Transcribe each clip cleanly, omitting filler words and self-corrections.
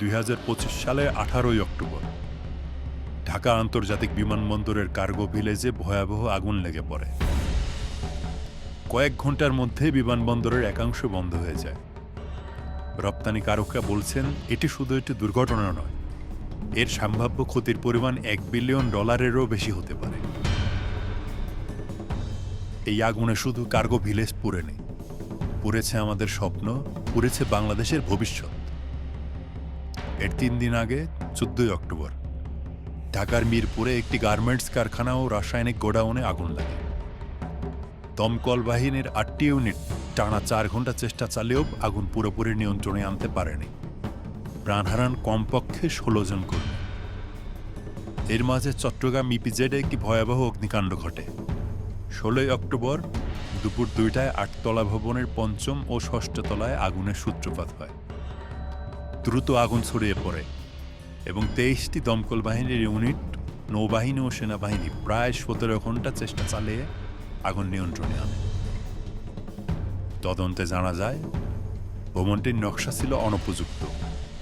2025 সালে 18 অক্টোবর ঢাকা আন্তর্জাতিক বিমানবন্দরের কার্গো ভিলেজে ভয়াবহ আগুন লেগে পড়ে। কয়েক ঘন্টার মধ্যে বিমানবন্দরের একাংশ বন্ধ হয়ে যায়। রপ্তানিকারকরা বলছেন এটি শুধু একটি দুর্ঘটনা নয়, এর সম্ভাব্য ক্ষতির পরিমাণ $1 বিলিয়ন বেশি হতে পারে। এই আগুনে শুধু কার্গো ভিলেজ পুড়েনি, পুড়েছে আমাদের স্বপ্ন, পুড়েছে বাংলাদেশের ভবিষ্যৎ। এর 3 দিন আগে 14 অক্টোবর ঢাকার মিরপুরে একটি গার্মেন্টস কারখানা ও রাসায়নিক গোডাউনে আগুন লাগে। দমকল বাহিনীর 8টি ইউনিট টানা 4 ঘন্টা চেষ্টা চালিয়েও আগুন পুরোপুরি নিয়ন্ত্রণে আনতে পারেনি। প্রাণ হারান কমপক্ষে 16 জন কর্মী। এর মাঝে চট্টগ্রাম ইপিজেডে একটি ভয়াবহ অগ্নিকাণ্ড ঘটে। 16 অক্টোবর দুপুর 2টায় 8তলা ভবনের 5ম ও 6ষ্ঠ তলায় আগুনের সূত্রপাত হয়। দ্রুত আগুন ছড়িয়ে পড়ে এবং 23টি দমকল বাহিনীর ইউনিট, নৌবাহিনী ও সেনাবাহিনী প্রায় 17 ঘন্টা চেষ্টা চালিয়ে আগুন নিয়ন্ত্রণে আনে। তদন্তে জানা যায় ভবনটির নকশা ছিল অনুপযুক্ত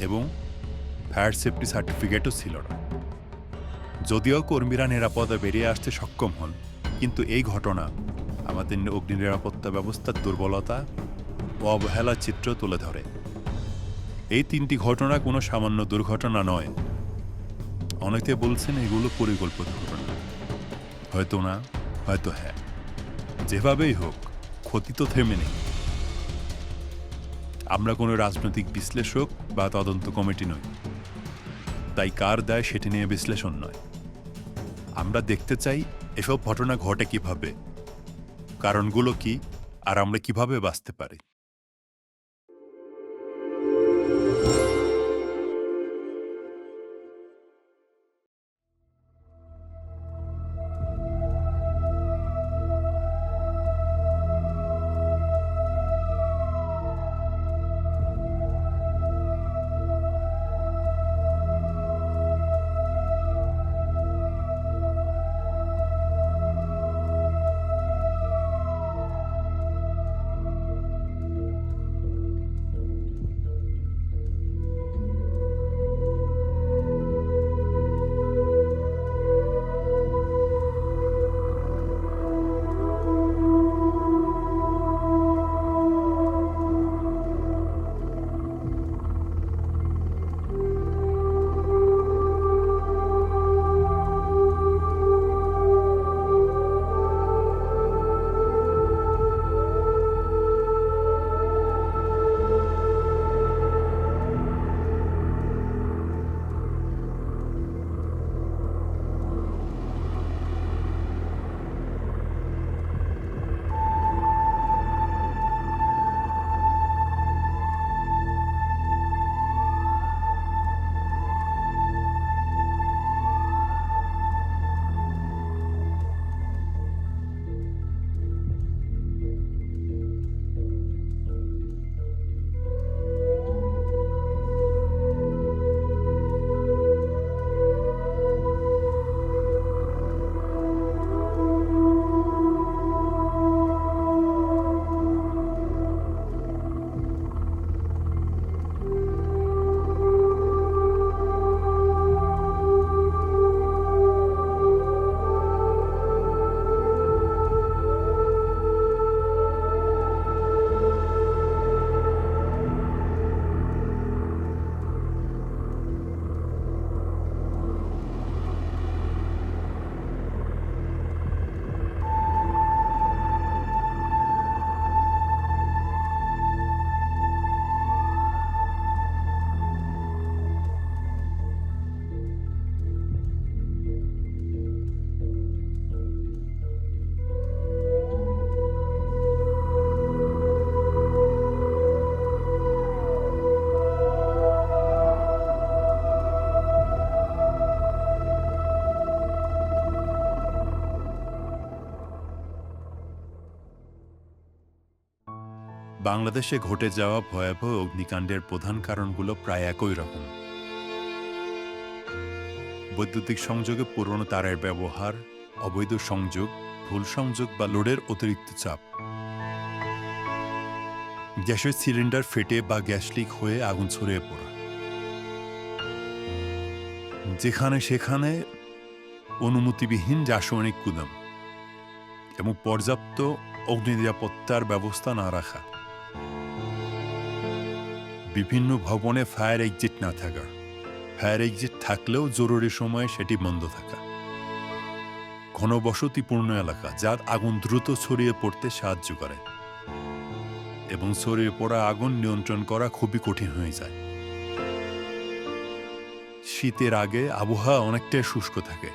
এবং ফায়ার সেফটি সার্টিফিকেটও ছিল না। যদিও কর্মীরা নিরাপদে বেরিয়ে আসতে সক্ষম হন, কিন্তু এই ঘটনা আমাদের অগ্নি নিরাপত্তা ব্যবস্থার দুর্বলতা ও অবহেলার চিত্র তুলে ধরে। এই 3টি ঘটনা কোনো সামান্য দুর্ঘটনা নয়। অনেকে বলছেন এগুলো পরিকল্পিত ঘটনা। হয়তো না, হয়তো হ্যাঁ। যেভাবেই হোক, ক্ষতি তো থেমে নেই। আমরা কোনো রাজনৈতিক বিশ্লেষক বা তদন্ত কমিটি নই, তাই কার দায় সেটি নিয়ে বিশ্লেষণ নয়। আমরা দেখতে চাই এসব ঘটনা ঘটে কিভাবে, কারণগুলো কি, আর আমরা কিভাবে বাঁচতে পারি। বাংলাদেশে ঘটে যাওয়া ভয়াবহ অগ্নিকাণ্ডের প্রধান কারণগুলো প্রায় একই রকম। বৈদ্যুতিক সংযোগে পুরনো তারের ব্যবহার, অবৈধ সংযোগ, ভুল সংযোগ বা লোডের অতিরিক্ত চাপ, গ্যাসের সিলিন্ডার ফেটে বা গ্যাস লিক হয়ে আগুন ছড়িয়ে পড়া। যেখানে সেখানে অনুমতিবিহীন রাসায়নিক গুদাম এবং পর্যাপ্ত অগ্নি নিরাপত্তার ব্যবস্থা না রাখা, বিভিন্ন ভবনে ফায়ার এক্সিট না থাকা, ফায়ার এক্সিট থাকলেও জরুরি সময়ে সেটি বন্ধ থাকা, ঘনবসতিপূর্ণ এলাকা যার আগুন দ্রুত ছড়িয়ে পড়তে সাহায্য করে এবং ছড়িয়ে পড়া আগুন নিয়ন্ত্রণ করা খুবই কঠিন হয়ে যায়। শীতের আগে আবহাওয়া অনেকটাই শুষ্ক থাকে,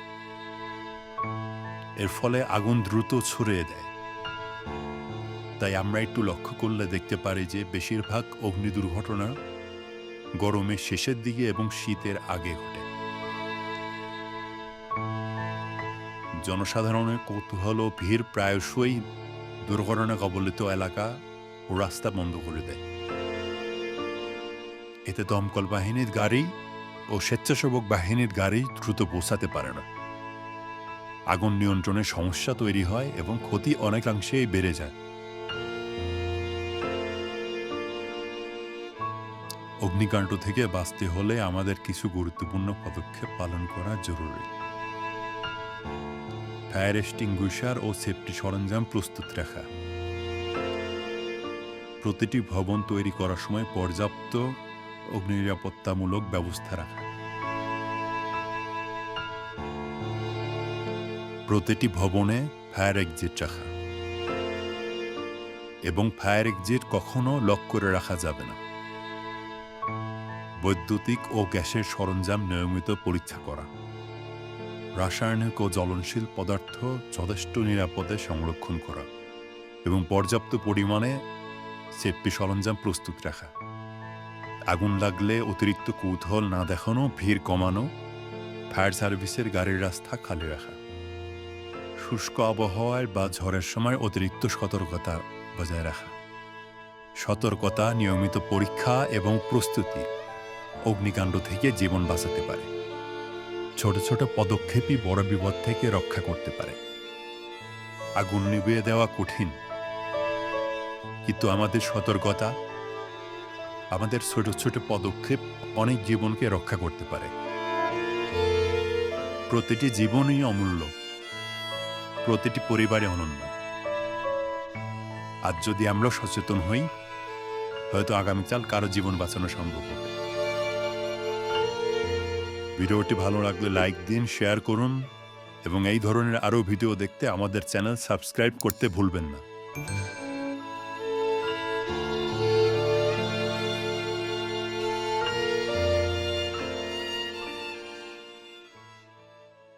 এর ফলে আগুন দ্রুত ছড়িয়ে দেয়। তাই আমরা একটু লক্ষ্য করলে দেখতে পারি যে বেশিরভাগ অগ্নি দুর্ঘটনা গরমের শেষের দিকে এবং শীতের আগে ঘটে। জনসাধারণের কৌতূহল ও ভিড় প্রায়শই দুর্ঘটনা কবলিত এলাকা ও রাস্তা বন্ধ করে দেয়। এতে দমকল বাহিনীর গাড়ি ও স্বেচ্ছাসেবক বাহিনীর গাড়ি দ্রুত পৌঁছাতে পারে না। আগুন নিয়ন্ত্রণের সমস্যা তৈরি হয় এবং ক্ষতি অনেকাংশেই বেড়ে যায়। অগ্নিকাণ্ড থেকে বাঁচতে হলে আমাদের কিছু গুরুত্বপূর্ণ পদক্ষেপ পালন করা জরুরি। ফায়ার এক্সটিংগুইশার ও সেফটি সরঞ্জাম প্রস্তুত রাখা, প্রতিটি ভবন তৈরি করার সময় পর্যাপ্ত অগ্নি নিরাপত্তামূলক ব্যবস্থা রাখা, প্রতিটি ভবনে ফায়ার এক্সিট রাখা এবং ফায়ার এক্সিট কখনো লক করে রাখা যাবে না। বৈদ্যুতিক ও গ্যাসের সরঞ্জাম নিয়মিত পরীক্ষা করা, রাসায়নিক ও জ্বলনশীল পদার্থ যথেষ্ট নিরাপদে সংরক্ষণ করা এবং পর্যাপ্ত পরিমাণে সেফটি সরঞ্জাম প্রস্তুত রাখা। আগুন লাগলে অতিরিক্ত কৌতূহল না দেখানো, ভিড় কমানো, ফায়ার সার্ভিসের গাড়ির রাস্তা খালি রাখা, শুষ্ক আবহাওয়ায় বা ঝড়ের সময় অতিরিক্ত সতর্কতা বজায় রাখা। সতর্কতা, নিয়মিত পরীক্ষা এবং প্রস্তুতি অগ্নিকাণ্ড থেকে জীবন বাঁচাতে পারে। ছোট ছোট পদক্ষেপই বড় বিপদ থেকে রক্ষা করতে পারে। আগুন নিভিয়ে দেওয়া কঠিন, কিন্তু আমাদের সতর্কতা, আমাদের ছোট ছোট পদক্ষেপ অনেক জীবনকে রক্ষা করতে পারে। প্রতিটি জীবনই অমূল্য, প্রতিটি পরিবারে অনন্য। আজ যদি আমরা সচেতন হই, হয়তো আগামীকাল কারো জীবন বাঁচানো সম্ভব হবে। ভিডিওটি ভালো লাগলে লাইক দিন, শেয়ার করুন এবং এই ধরনের আরও ভিডিও দেখতে আমাদের চ্যানেল সাবস্ক্রাইব করতে ভুলবেন না।